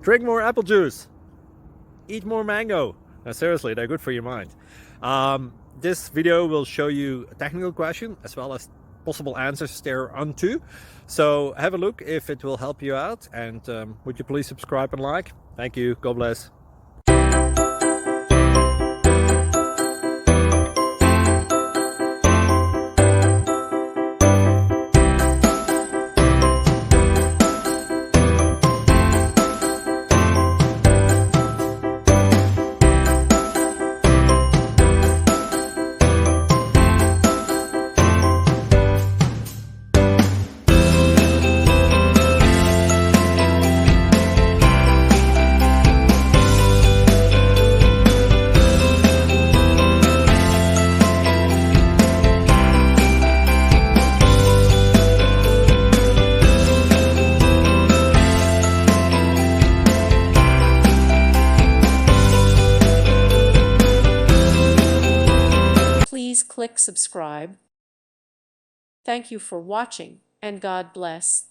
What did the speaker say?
Drink more apple juice. Eat more mango. Now, seriously, they're good for your mind. This video will show you a technical question as well as possible answers thereunto. So have a look if it will help you out, and would you please subscribe and like? Thank you. God bless. Please click subscribe. Thank you for watching, and God bless.